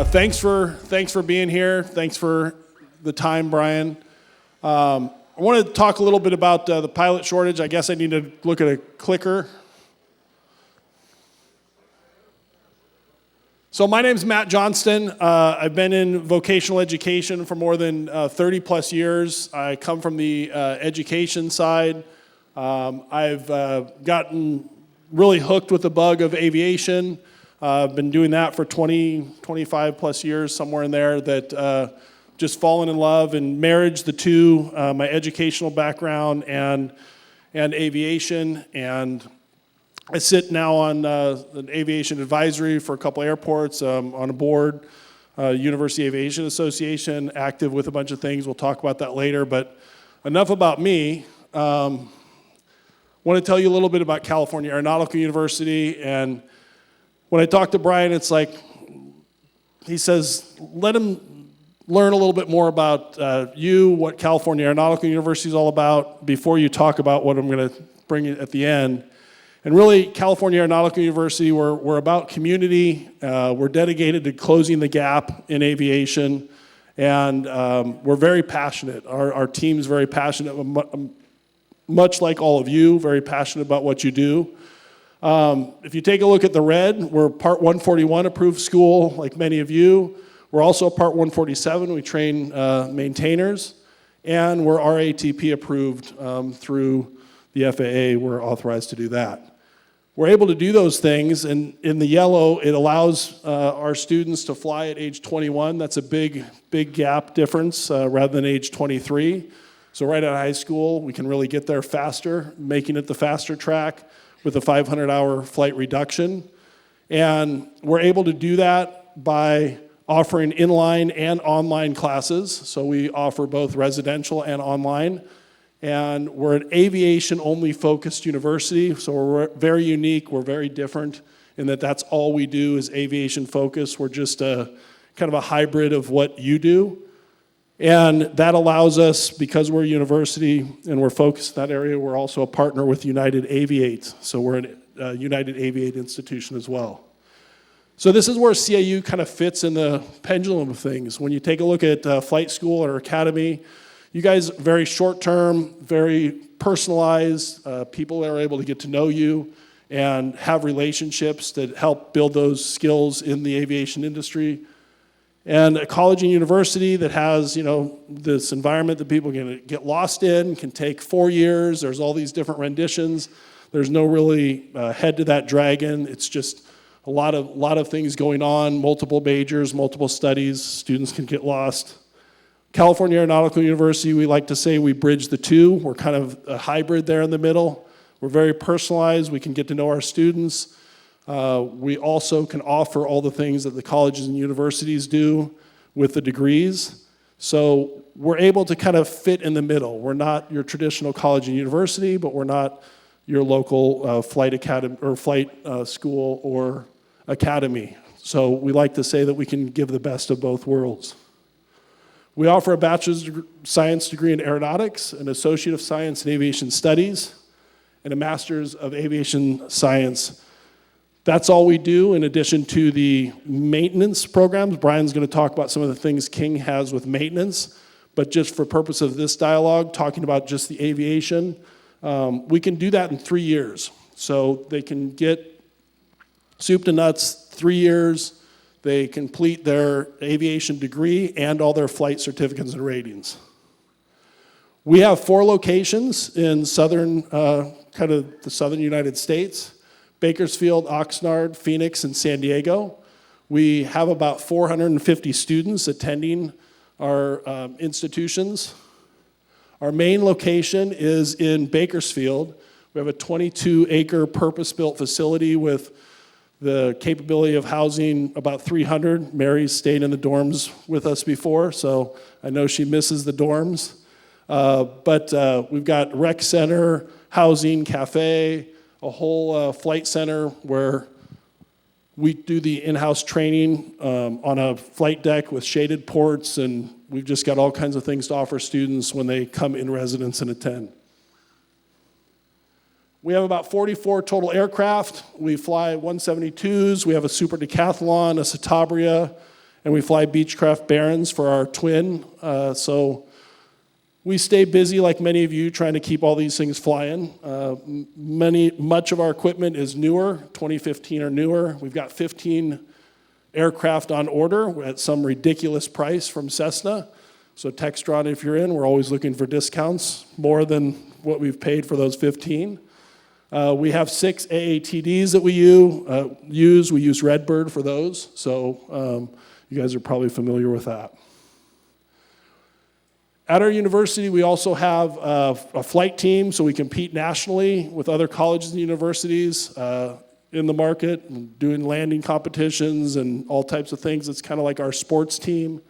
Thanks for being here. Thanks for the time, Brian. I want to talk a little bit about the pilot shortage. I guess I need to look at a clicker. So my name's Matt Johnston. I've been in vocational education for more than 30 plus years. I come from the education side. I've gotten really hooked with the bug of aviation. I've been doing that for 25 plus years, somewhere in there, that just fallen in love and marriage the two, my educational background and aviation. And I sit now on an aviation advisory for a couple airports, on a board, University Aviation Association, active with a bunch of things. We'll talk about that later, but enough about me. I want to tell you a little bit about California Aeronautical University. And when I talk to Brian, it's like, he says, let him learn a little bit more about you, what California Aeronautical University is all about, before you talk about what I'm going to bring at the end. And really, California Aeronautical University, we're about community. We're dedicated to closing the gap in aviation. And we're very passionate. Our team's very passionate, much like all of you, very passionate about what you do. If you take a look at the red, we're Part 141 approved school, like many of you. We're also Part 147. We train maintainers. And we're RATP approved through the FAA. We're authorized to do that. We're able to do those things, and in the yellow, it allows our students to fly at age 21. That's a big gap difference rather than age 23. So right out of high school, we can really get there faster, making it the faster track with a 500-hour flight reduction. And we're able to do that by offering inline and online classes. So we offer both residential and online. And we're an aviation-only focused university, so we're very unique, we're very different in that that's all we do is aviation focused. We're just a kind of a hybrid of what you do. And that allows us, because we're a university and we're focused in that area, we're also a partner with United Aviate. So we're a United Aviate institution as well. So this is where CAU kind of fits in the pendulum of things. When you take a look at flight school or academy, you guys, very short-term, very personalized, people that are able to get to know you and have relationships that help build those skills in the aviation industry. And a college and university that has, this environment that people can get lost in, can take 4 years. There's all these different renditions. There's no really head to that dragon. It's just a lot of things going on, multiple majors, multiple studies. Students can get lost. California Aeronautical University, we like to say we bridge the two. We're kind of a hybrid there in the middle. We're very personalized. We can get to know our students. We also can offer all the things that the colleges and universities do with the degrees. So we're able to kind of fit in the middle. We're not your traditional college and university, but we're not your local flight academy or flight school or academy. So we like to say that we can give the best of both worlds. We offer a bachelor's science degree in aeronautics, an associate of science in aviation studies, and a master's of aviation science. That's all we do in addition to the maintenance programs. Brian's going to talk about some of the things King has with maintenance, but just for purpose of this dialogue, talking about just the aviation, we can do that in 3 years. So they can get soup to nuts, 3 years. They complete their aviation degree and all their flight certificates and ratings. We have 4 locations in southern, kind of the southern United States: Bakersfield, Oxnard, Phoenix, and San Diego. We have about 450 students attending our institutions. Our main location is in Bakersfield. We have a 22-acre purpose-built facility with the capability of housing about 300. Mary's stayed in the dorms with us before, so I know she misses the dorms. But we've got rec center, housing, cafe, a whole flight center where we do the in-house training on a flight deck with shaded ports, and we've just got all kinds of things to offer students when they come in residence and attend. We have about 44 total aircraft. We fly 172s. We have a Super Decathlon, a Citabria, and we fly Beechcraft Barons for our twin. So we stay busy, like many of you, trying to keep all these things flying. Much of our equipment is newer, 2015 or newer. We've got 15 aircraft on order at some ridiculous price from Cessna. So Textron, if you're in, we're always looking for discounts, more than what we've paid for those 15. We have 6 AATDs that we use. We use Redbird for those, so you guys are probably familiar with that. At our university, we also have a flight team, so we compete nationally with other colleges and universities in the market, and doing landing competitions and all types of things. It's kind of like our sports team.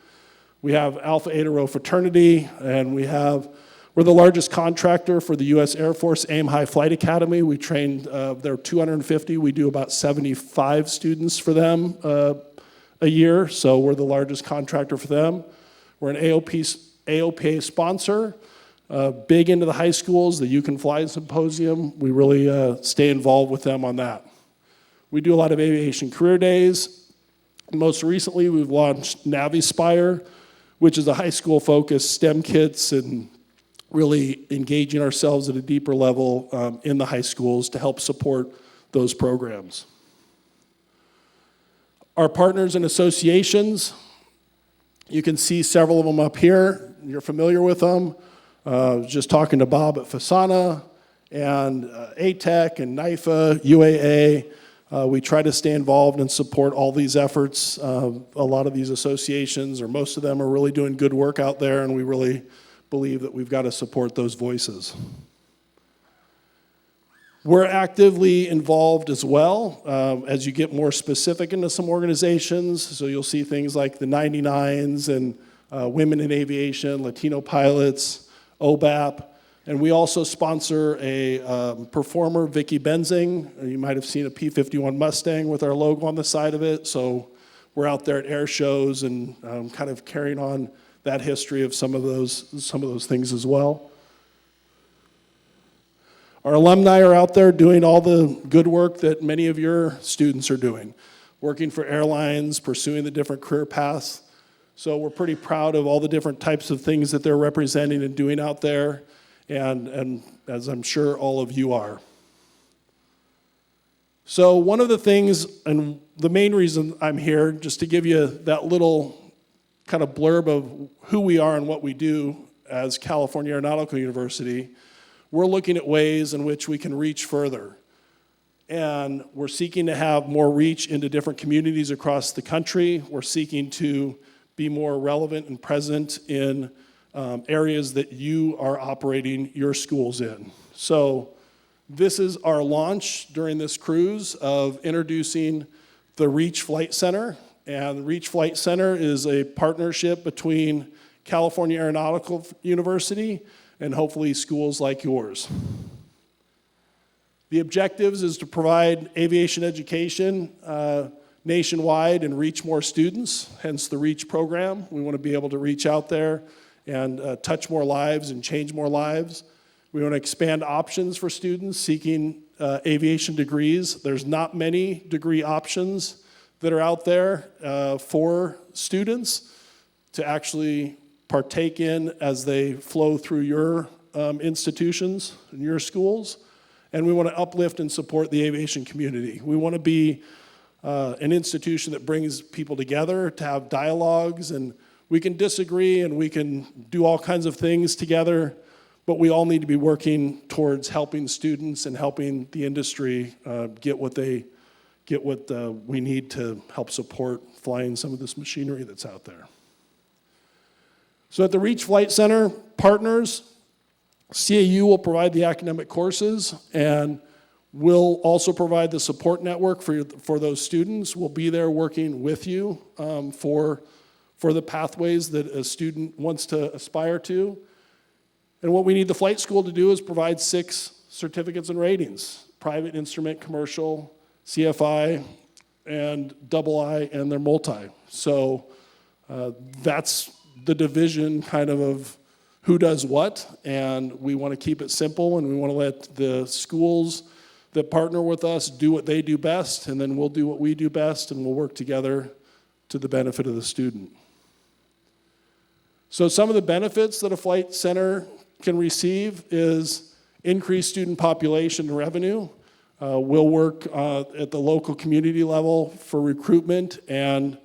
We have Alpha Eta Rho fraternity, and we're the largest contractor for the U.S. Air Force Aim High Flight Academy. We trained, they're 250. We do about 75 students for them a year, so we're the largest contractor for them. We're an AOPA sponsor, big into the high schools, the You Can Fly Symposium. We really stay involved with them on that. We do a lot of aviation career days. Most recently, we've launched NaviSpire, which is a high school focused STEM kits and really engaging ourselves at a deeper level in the high schools to help support those programs. Our partners and associations, you can see several of them up here. You're familiar with them. Just talking to Bob at FASANA and ATEC and NIFA, UAA. We try to stay involved and support all these efforts. A lot of these associations, or most of them, are really doing good work out there, and we really believe that we've got to support those voices. We're actively involved as well as you get more specific into some organizations. So you'll see things like the 99s and Women in Aviation, Latino Pilots, OBAP. And we also sponsor a performer, Vicky Benzing. You might have seen a P-51 Mustang with our logo on the side of it. So we're out there at air shows and kind of carrying on that history of some of those things as well. Our alumni are out there doing all the good work that many of your students are doing, working for airlines, pursuing the different career paths. So we're pretty proud of all the different types of things that they're representing and doing out there, and as I'm sure all of you are. So one of the things, and the main reason I'm here, just to give you that little kind of blurb of who we are and what we do as California Aeronautical University, we're looking at ways in which we can reach further. And we're seeking to have more reach into different communities across the country. We're seeking to be more relevant and present in areas that you are operating your schools in. So this is our launch during this cruise of introducing the Reach Flight Center. And the Reach Flight Center is a partnership between California Aeronautical University and hopefully schools like yours. The objectives is to provide aviation education nationwide and reach more students, hence the REACH program. We want to be able to reach out there and touch more lives and change more lives. We want to expand options for students seeking aviation degrees. There's not many degree options that are out there for students to actually partake in as they flow through your institutions and your schools. And we want to uplift and support the aviation community. We want to be an institution that brings people together to have dialogues, and we can disagree and we can do all kinds of things together, but we all need to be working towards helping students and helping the industry get what we need to help support flying some of this machinery that's out there. So at the Reach Flight Center, partners, CAU will provide the academic courses, and we'll also provide the support network for those students. We'll be there working with you for the pathways that a student wants to aspire to. And what we need the flight school to do is provide 6 certificates and ratings: private, instrument, commercial, CFI, and II, and they're multi. So that's the division kind of who does what, and we want to keep it simple, and we want to let the schools that partner with us do what they do best, and then we'll do what we do best, and we'll work together to the benefit of the student. So some of the benefits that a flight center can receive is increased student population and revenue. We'll work at the local community level for recruitment, and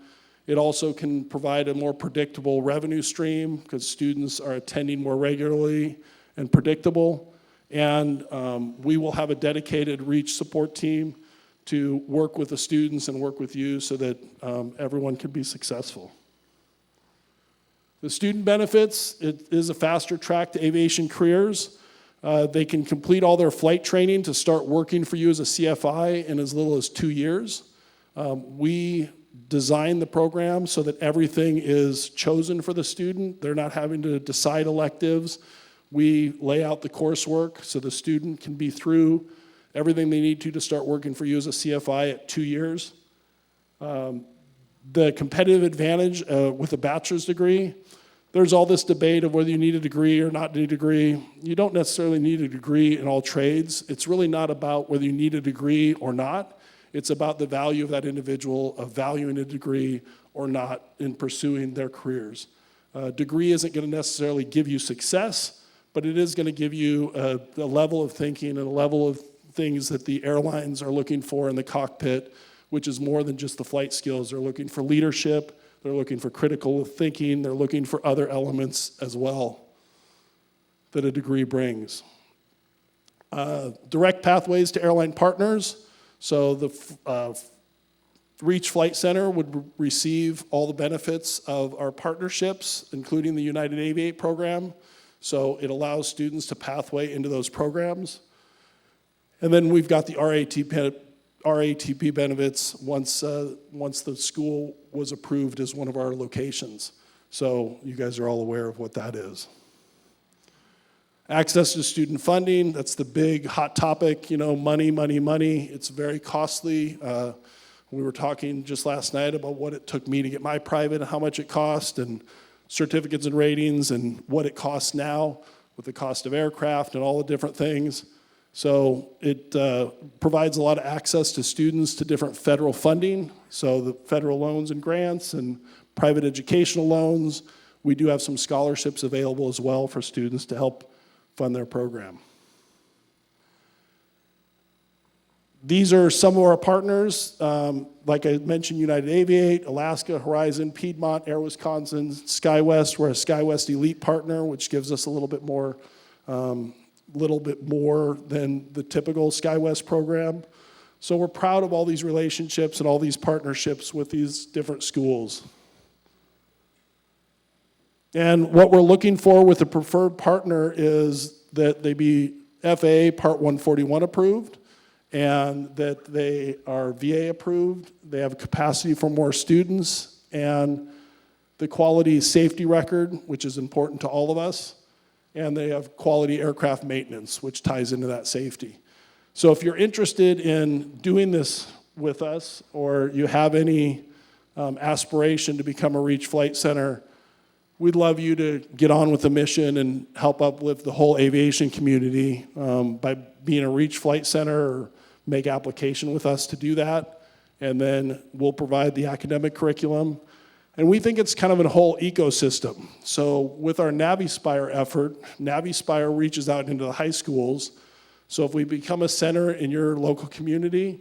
it also can provide a more predictable revenue stream because students are attending more regularly and predictable. And we will have a dedicated REACH support team to work with the students and work with you so that everyone can be successful. The student benefits, it is a faster track to aviation careers. They can complete all their flight training to start working for you as a CFI in as little as 2 years. We design the program so that everything is chosen for the student. They're not having to decide electives. We lay out the coursework so the student can be through everything they need to start working for you as a CFI at 2 years. The competitive advantage with a bachelor's degree, there's all this debate of whether you need a degree or not need a degree. You don't necessarily need a degree in all trades. It's really not about whether you need a degree or not. It's about the value of that individual, of valuing a degree or not in pursuing their careers. A degree isn't going to necessarily give you success, but it is going to give you a level of thinking and a level of things that the airlines are looking for in the cockpit, which is more than just the flight skills. They're looking for leadership, they're looking for critical thinking, they're looking for other elements as well that a degree brings. Direct pathways to airline partners. So the REACH Flight Center would receive all the benefits of our partnerships, including the United Aviate program. So it allows students to pathway into those programs. And then we've got the RATP benefits once the school was approved as one of our locations. So you guys are all aware of what that is. Access to student funding, that's the big hot topic, money, money, money. It's very costly. We were talking just last night about what it took me to get my private and how much it cost, and certificates and ratings and what it costs now with the cost of aircraft and all the different things. So it provides a lot of access to students to different federal funding. So the federal loans and grants and private educational loans. We do have some scholarships available as well for students to help fund their program. These are some of our partners. Like I mentioned, United Aviate, Alaska, Horizon, Piedmont, Air Wisconsin, SkyWest. We're a SkyWest Elite partner, which gives us a little bit more than the typical SkyWest program. So we're proud of all these relationships and all these partnerships with these different schools. And what we're looking for with a preferred partner is that they be FAA Part 141 approved, and that they are VA approved, they have capacity for more students, and the quality safety record, which is important to all of us, and they have quality aircraft maintenance, which ties into that safety. So if you're interested in doing this with us, or you have any aspiration to become a REACH Flight Center, we'd love you to get on with the mission and help uplift the whole aviation community by being a REACH Flight Center, or make application with us to do that. And then we'll provide the academic curriculum. And we think it's kind of a whole ecosystem. So with our NaviSpire effort, NaviSpire reaches out into the high schools. So if we become a center in your local community,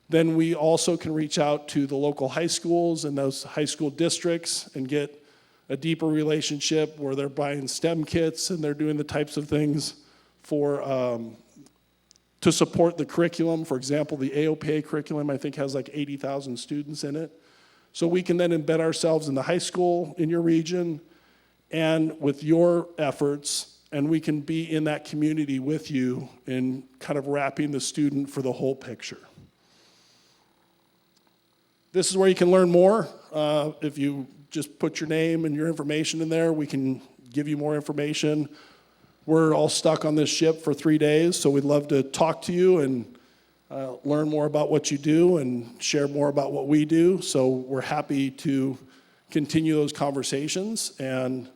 then we also can reach out to the local high schools and those high school districts and get a deeper relationship where they're buying STEM kits and they're doing the types of things for to support the curriculum. For example, the AOPA curriculum, I think, has like 80,000 students in it. So we can then embed ourselves in the high school in your region and with your efforts, and we can be in that community with you in kind of wrapping the student for the whole picture. This is where you can learn more. If you just put your name and your information in there, we can give you more information. We're all stuck on this ship for 3 days, so we'd love to talk to you and learn more about what you do and share more about what we do. So we're happy to continue those conversations, and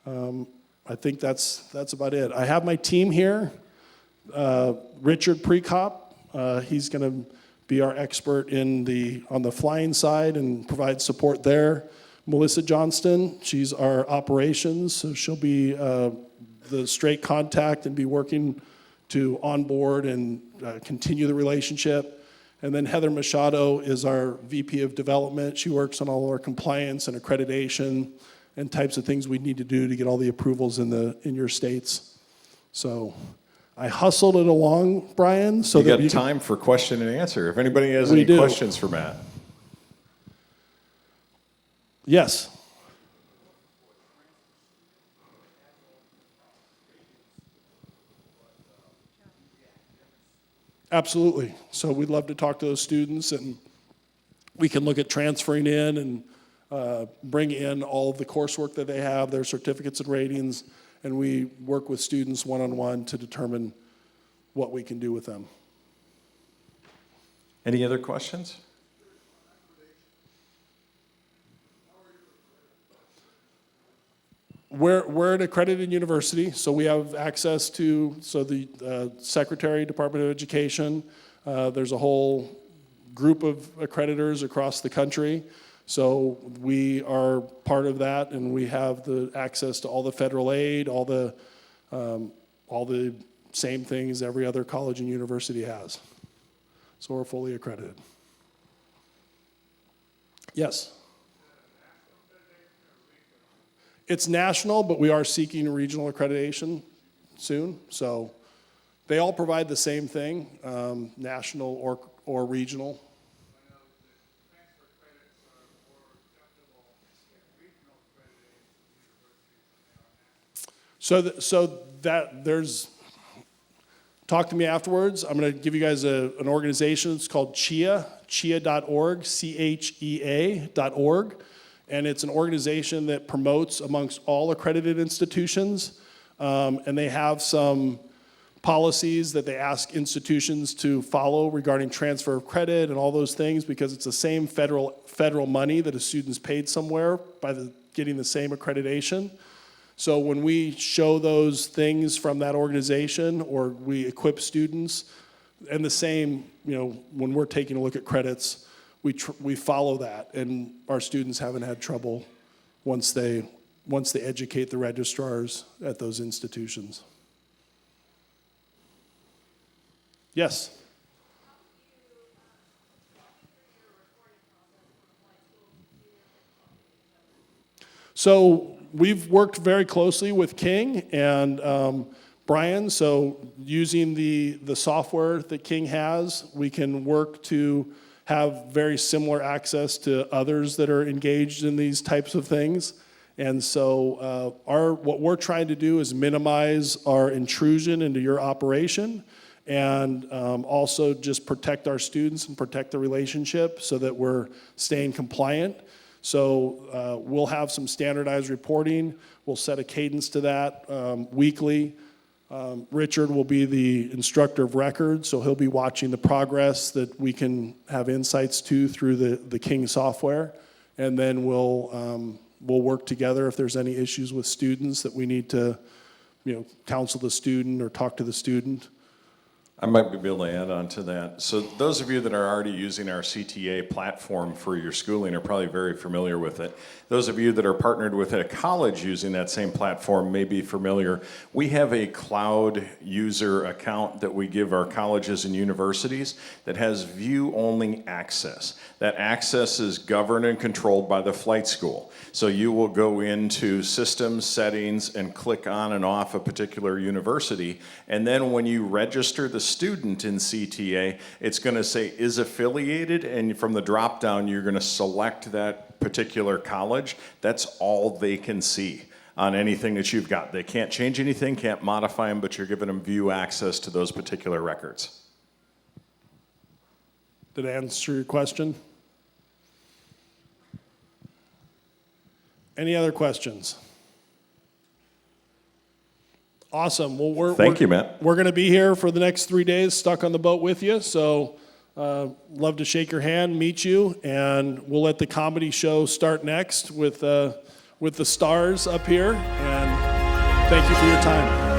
I think that's about it. I have my team here. Richard Prekop, he's going to be our expert on the flying side and provide support there. Melissa Johnston, she's our operations, so she'll be the straight contact and be working to onboard and continue the relationship. And then Heather Machado is our VP of Development. She works on all of our compliance and accreditation and types of things we need to do to get all the approvals in your states. So I hustled it along, Brian. So you got time for question and answer. If anybody has any questions for Matt. Yes. Absolutely. So we'd love to talk to those students, and we can look at transferring in and bring in all of the coursework that they have, their certificates and ratings, and we work with students one-on-one to determine what we can do with them. Any other questions? We're an accredited university, so we have access to the Secretary, Department of Education. There's a whole group of accreditors across the country. So we are part of that, and we have the access to all the federal aid, all the same things every other college and university has. So we're fully accredited. Yes? It's national, but we are seeking regional accreditation soon. So they all provide the same thing, national or regional. So that there's, talk to me afterwards. I'm going to give you guys an organization. It's called chia.org, CHEA.org. And it's an organization that promotes amongst all accredited institutions. And they have some policies that they ask institutions to follow regarding transfer of credit and all those things, because it's the same federal money that a student's paid somewhere by getting the same accreditation. So when we show those things from that organization, or we equip students, and the same, when we're taking a look at credits, we follow that, and our students haven't had trouble once they educate the registrars at those institutions. Yes? So we've worked very closly with King and Brian, so using the software that King has, we can work to have very similar access to others that are engaged in these types of things. And so what we're trying to do is minimize our intrusion into your operation, and also just protect our students and protect the relationship so that we're staying compliant. So we'll have some standardized reporting. We'll set a cadence to that weekly. Richard will be the instructor of record, so he'll be watching the progress that we can have insights to through the King software. And then we'll work together if there's any issues with students that we need to counsel the student or talk to the student. I might be able to add on to that. So those of you that are already using our CTA platform for your schooling are probably very familiar with it. Those of you that are partnered with a college using that same platform may be familiar. We have a cloud user account that we give our colleges and universities that has view-only access. That access is governed and controlled by the flight school. So you will go into systems, settings, and click on and off a particular university, and then when you register the student in CTA, it's going to say is affiliated, and from the drop down you're going to select that particular college. That's all they can see on anything that you've got. They can't change anything, can't modify them, but you're giving them view access to those particular records. Did I answer your question? Any other questions? Awesome. Well, Thank you, Matt. We're going to be here for the next 3 days, stuck on the boat with you. So love to shake your hand, meet you, and we'll let the comedy show start next with the stars up here. And thank you for your time.